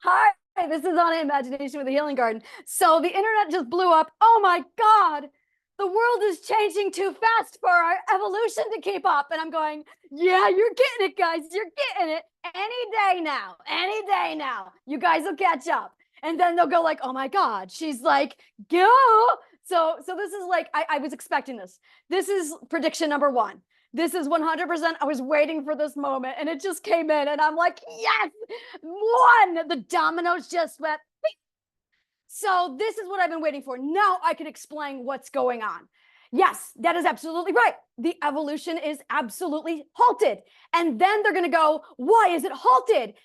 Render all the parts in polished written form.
Hi, this is on Imagination with the Healing Garden. So the internet just blew up. Oh my God, the world is changing too fast for our evolution to keep up. And I'm going, yeah, you're getting it, guys. You're getting it any day now. Any day now. You guys will catch up. And then they'll go like, oh my God, she's like, go. So this is like, I was expecting this. This is prediction number one. This is 100%. I was waiting for this moment and it just came in and I'm like, yes, one. The dominoes just went. Beep. So this is what I've been waiting for. Now I can explain what's going on. Yes, that is absolutely right. The evolution is absolutely halted. And then they're going to go, why is it halted?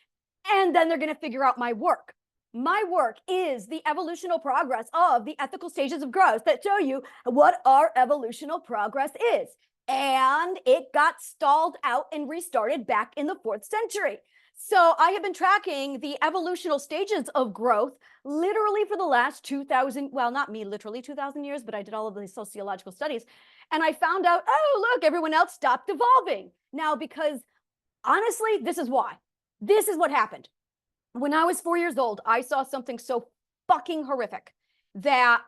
And then they're going to figure out my work. My work is the evolutional progress of the ethical stages of growth that show you what our evolutional progress is. And it got stalled out and restarted back in the 4th century. So I have been tracking the evolutional stages of growth literally for the last 2000, well, not me literally 2000 years, but I did all of the sociological studies. And I found out, oh, look, everyone else stopped evolving. Now, because honestly, this is why. This is what happened. When I was 4 years old, I saw something so fucking horrific that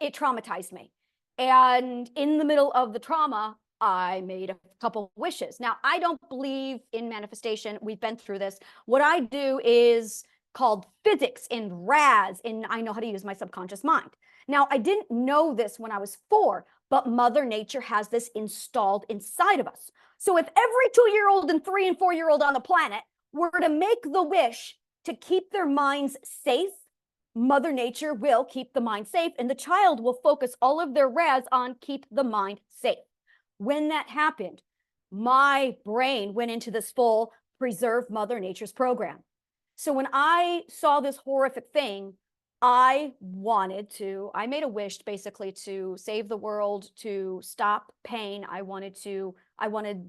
it traumatized me. And in the middle of the trauma, I made a couple wishes. Now, I don't believe in manifestation. We've been through this. What I do is called physics and RAS, and I know how to use my subconscious mind. Now, I didn't know this when I was 4, but Mother Nature has this installed inside of us. So if every 2-year-old and 3 and 4-year-old on the planet were to make the wish to keep their minds safe, Mother Nature will keep the mind safe, and the child will focus all of their RAS on keep the mind safe. When that happened, my brain went into this full preserve Mother Nature's program. So when I saw this horrific thing, I made a wish basically to save the world, to stop pain. I wanted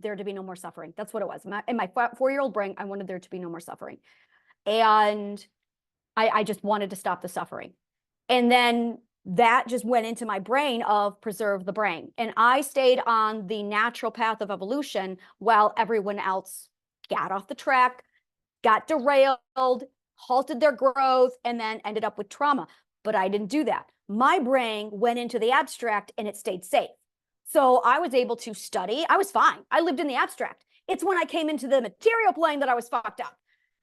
there to be no more suffering. That's what it was. In my 4-year-old brain, I wanted there to be no more suffering. And I just wanted to stop the suffering. And then that just went into my brain of preserve the brain. And I stayed on the natural path of evolution while everyone else got off the track, got derailed, halted their growth, and then ended up with trauma. But I didn't do that. My brain went into the abstract and it stayed safe. So I was able to study. I was fine. I lived in the abstract. It's when I came into the material plane that I was fucked up.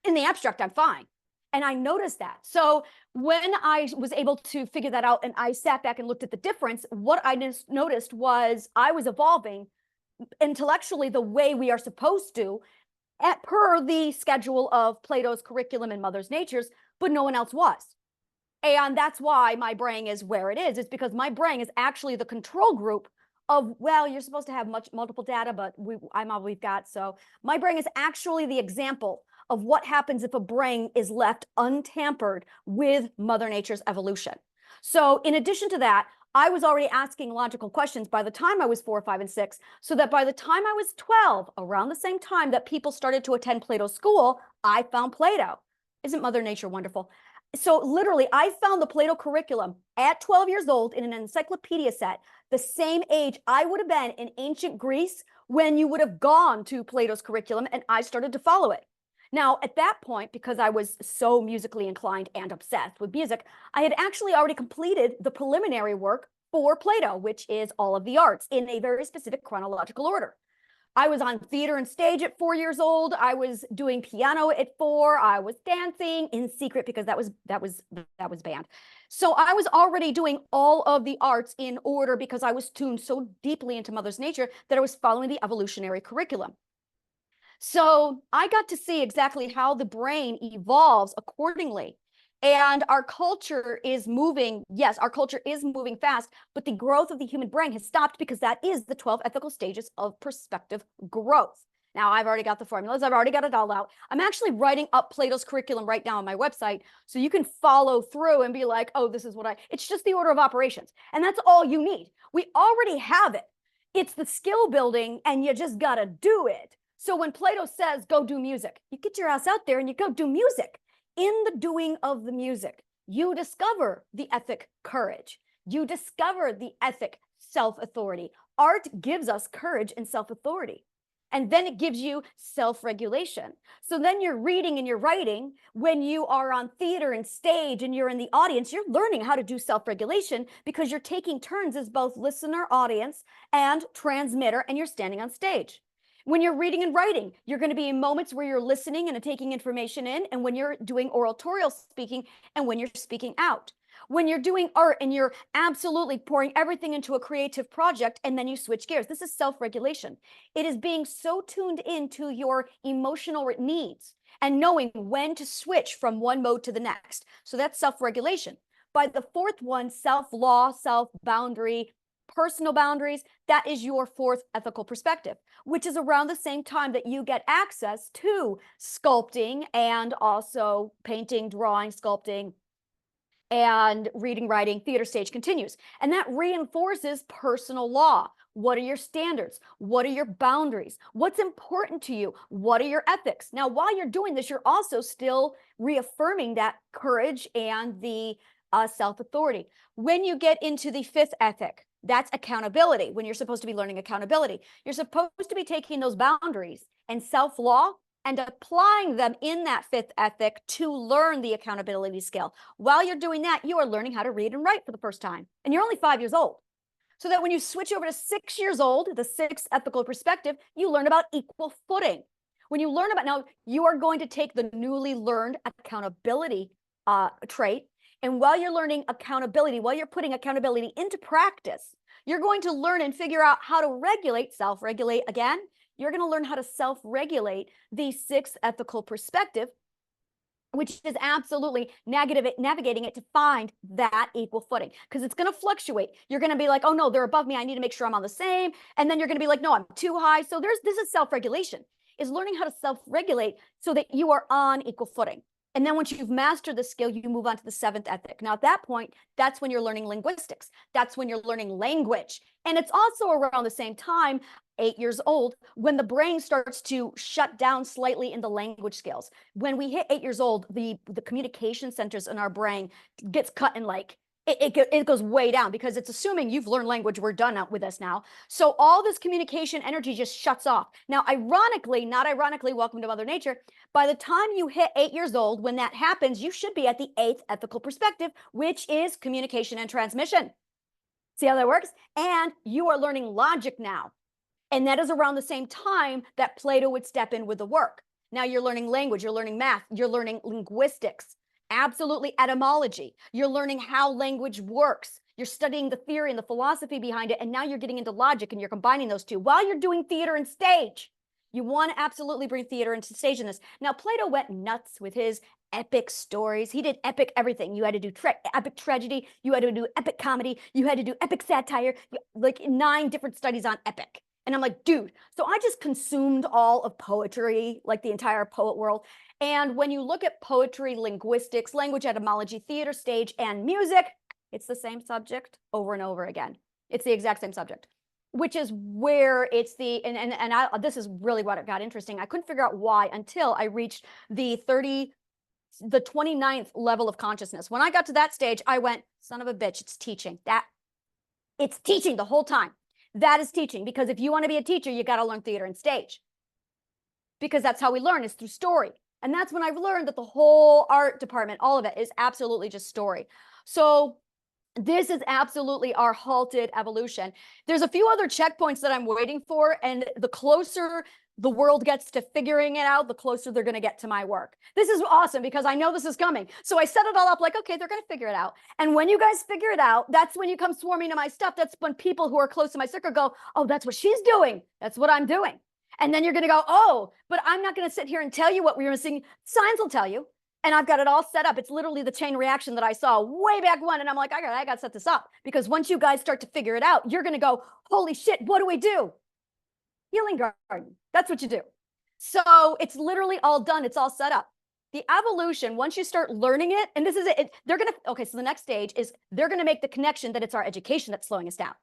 In the abstract, I'm fine. And I noticed that. So when I was able to figure that out and I sat back and looked at the difference, what I just noticed was I was evolving intellectually the way we are supposed to per the schedule of Plato's curriculum and Mother Nature's, but no one else was. And that's why my brain is where it is. It's because my brain is actually the control group of, well, you're supposed to have multiple data, but I'm all we've got. So my brain is actually the example of what happens if a brain is left untampered with Mother Nature's evolution. So in addition to that, I was already asking logical questions by the time I was 4, 5, and 6, so that by the time I was 12, around the same time that people started to attend Plato's school, I found Plato. Isn't Mother Nature wonderful? So literally, I found the Plato curriculum at 12 years old in an encyclopedia set, the same age I would have been in ancient Greece when you would have gone to Plato's curriculum, and I started to follow it. Now, at that point, because I was so musically inclined and obsessed with music, I had actually already completed the preliminary work for Plato, which is all of the arts in a very specific chronological order. I was on theater and stage at 4 years old. I was doing piano at 4. I was dancing in secret because that was banned. So I was already doing all of the arts in order because I was tuned so deeply into Mother's Nature that I was following the evolutionary curriculum. So I got to see exactly how the brain evolves accordingly. And our culture is moving. Yes, our culture is moving fast, but the growth of the human brain has stopped because that is the 12 ethical stages of perspective growth. Now, I've already got the formulas. I've already got it all out. I'm actually writing up Plato's curriculum right now on my website, so you can follow through and be like, oh, this is what it's just the order of operations. And that's all you need. We already have it. It's the skill building, and you just got to do it. So when Plato says, go do music, you get your ass out there and you go do music. In the doing of the music, you discover the ethic courage. You discover the ethic self-authority. Art gives us courage and self-authority. And then it gives you self-regulation. So then you're reading and you're writing. When you are on theater and stage and you're in the audience, you're learning how to do self-regulation because you're taking turns as both listener, audience, and transmitter, and you're standing on stage. When you're reading and writing, you're going to be in moments where you're listening and taking information in, and when you're doing oratorial speaking, and when you're speaking out. When you're doing art and you're absolutely pouring everything into a creative project and then you switch gears. This is self-regulation. It is being so tuned into your emotional needs and knowing when to switch from one mode to the next. So that's self-regulation. By the fourth one, self-law, self-boundary, personal boundaries, that is your fourth ethical perspective, which is around the same time that you get access to sculpting and also painting, drawing, sculpting, and reading, writing, theater, stage continues. And that reinforces personal law. What are your standards? What are your boundaries? What's important to you? What are your ethics? Now, while you're doing this, you're also still reaffirming that courage and the self-authority. When you get into the fifth ethic, that's accountability. When you're supposed to be learning accountability, you're supposed to be taking those boundaries and self-law and applying them in that fifth ethic to learn the accountability skill. While you're doing that, you are learning how to read and write for the first time. And you're only 5 years old. So that when you switch over to 6 years old, the sixth ethical perspective, you learn about equal footing. When you learn about, now you are going to take the newly learned accountability trait. And while you're learning accountability, while you're putting accountability into practice, you're going to learn and figure out how to regulate, self-regulate again. You're going to learn how to self-regulate the sixth ethical perspective, which is absolutely navigating it to find that equal footing, because it's going to fluctuate. You're going to be like, oh no, they're above me. I need to make sure I'm on the same. And then you're going to be like, no, I'm too high. So this is self-regulation, is learning how to self-regulate so that you are on equal footing. And then once you've mastered the skill, you move on to the seventh ethic. Now, at that point, that's when you're learning linguistics. That's when you're learning language. And it's also around the same time, 8 years old, when the brain starts to shut down slightly in the language skills. When we hit 8 years old, the communication centers in our brain gets cut in like, it goes way down because it's assuming you've learned language. We're done with this now. So all this communication energy just shuts off. Now, ironically, not ironically, welcome to Mother Nature. By the time you hit 8 years old, when that happens, you should be at the eighth ethical perspective, which is communication and transmission. See how that works? And you are learning logic now. And that is around the same time that Plato would step in with the work. Now you're learning language, you're learning math, you're learning linguistics. Absolutely, etymology. You're learning how language works. You're studying the theory and the philosophy behind it. And now you're getting into logic and you're combining those two while you're doing theater and stage. You want to absolutely bring theater into stage in this. Now, Plato went nuts with his epic stories. He did epic everything. You had to do epic tragedy. You had to do epic comedy. You had to do epic satire, like 9 different studies on epic. And I'm like, dude, so I just consumed all of poetry, like the entire poet world. And when you look at poetry, linguistics, language etymology, theater, stage, and music, it's the same subject over and over again. It's the exact same subject, which is where it's the, this is really what it got interesting. I couldn't figure out why until I reached the 29th level of consciousness. When I got to that stage, I went, son of a bitch, it's teaching. It's teaching the whole time. That is teaching, because if you want to be a teacher, you got to learn theater and stage, because that's how we learn, is through story. And that's when I've learned that the whole art department, all of it, is absolutely just story. So this is absolutely our halted evolution. There's a few other checkpoints that I'm waiting for, and the closer the world gets to figuring it out, the closer they're going to get to my work. This is awesome because I know this is coming. So I set it all up like, okay, they're going to figure it out. And when you guys figure it out, that's when you come swarming to my stuff. That's when people who are close to my circle go, oh, that's what she's doing. That's what I'm doing. And then you're going to go, oh, but I'm not going to sit here and tell you what we're missing. Signs will tell you. And I've got it all set up. It's literally the chain reaction that I saw way back when. And I'm like, I got to set this up, because once you guys start to figure it out, you're going to go, holy shit, what do we do? Healing garden. That's what you do. So it's literally all done. It's all set up. The evolution, once you start learning it, and this is it, they're going to, okay, so the next stage is they're going to make the connection that it's our education that's slowing us down.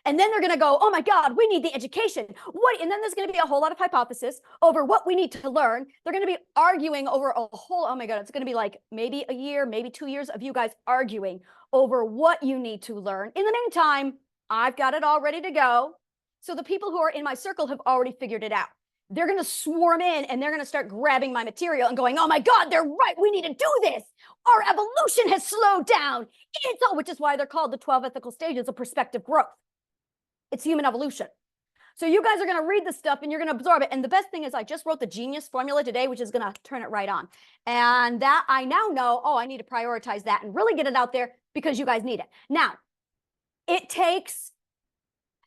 And then they're going to go, oh my God, we need the education. What? And then there's going to be a whole lot of hypothesis over what we need to learn. They're going to be arguing over a whole, oh my God, it's going to be like maybe a year, maybe 2 years of you guys arguing over what you need to learn. In the meantime, I've got it all ready to go. So the people who are in my circle have already figured it out. they're going to swarm in and they're going to start grabbing my material and going, oh my God, they're right. We need to do this. Our evolution has slowed down. It's all, which is why they're called the 12 ethical stages of perspective growth. It's human evolution. So you guys are going to read this stuff and you're going to absorb it. And the best thing is I just wrote the genius formula today, which is going to turn it right on. And that I now know, oh, I need to prioritize that and really get it out there because you guys need it. Now, it takes,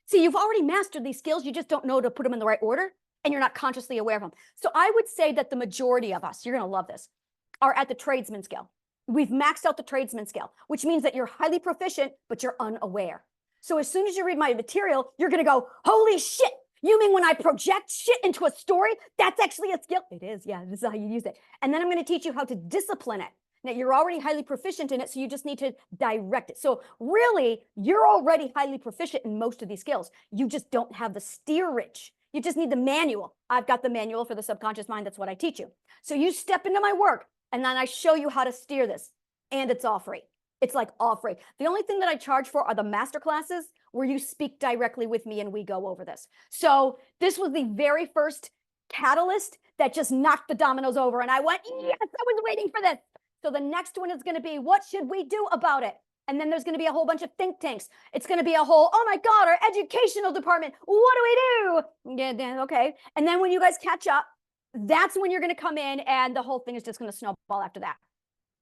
see, you've already mastered these skills. You just don't know to put them in the right order and you're not consciously aware of them. So I would say that the majority of us, you're going to love this, are at the tradesman skill. We've maxed out the tradesman skill, which means that you're highly proficient, but you're unaware. So as soon as you read my material, you're going to go, holy shit. You mean when I project shit into a story, that's actually a skill? It is. Yeah, this is how you use it. And then I'm going to teach you how to discipline it. Now, you're already highly proficient in it, so you just need to direct it. So really, you're already highly proficient in most of these skills. You just don't have the steerage. You just need the manual. I've got the manual for the subconscious mind. That's what I teach you. So you step into my work, and then I show you how to steer this. And it's all free. It's like all free. The only thing that I charge for are the master classes where you speak directly with me and we go over this. So this was the very first catalyst that just knocked the dominoes over. And I went, yes, I was waiting for this. So the next one is going to be, what should we do about it? And then there's going to be a whole bunch of think tanks. It's going to be a whole, oh my God, our educational department. What do we do? Yeah, okay. And then when you guys catch up, that's when you're going to come in and the whole thing is just going to snowball after that.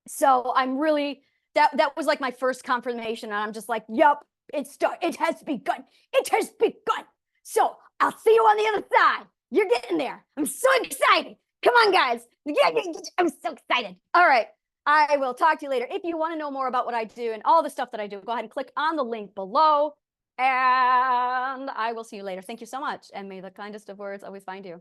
So I'm really, that was like my first confirmation. And I'm just like, yep, it has begun. It has begun. So I'll see you on the other side. You're getting there. I'm so excited. Come on, guys. I'm so excited. All right. I will talk to you later. If you want to know more about what I do and all the stuff that I do, go ahead and click on the link below. And I will see you later. Thank you so much. And may the kindest of words always find you.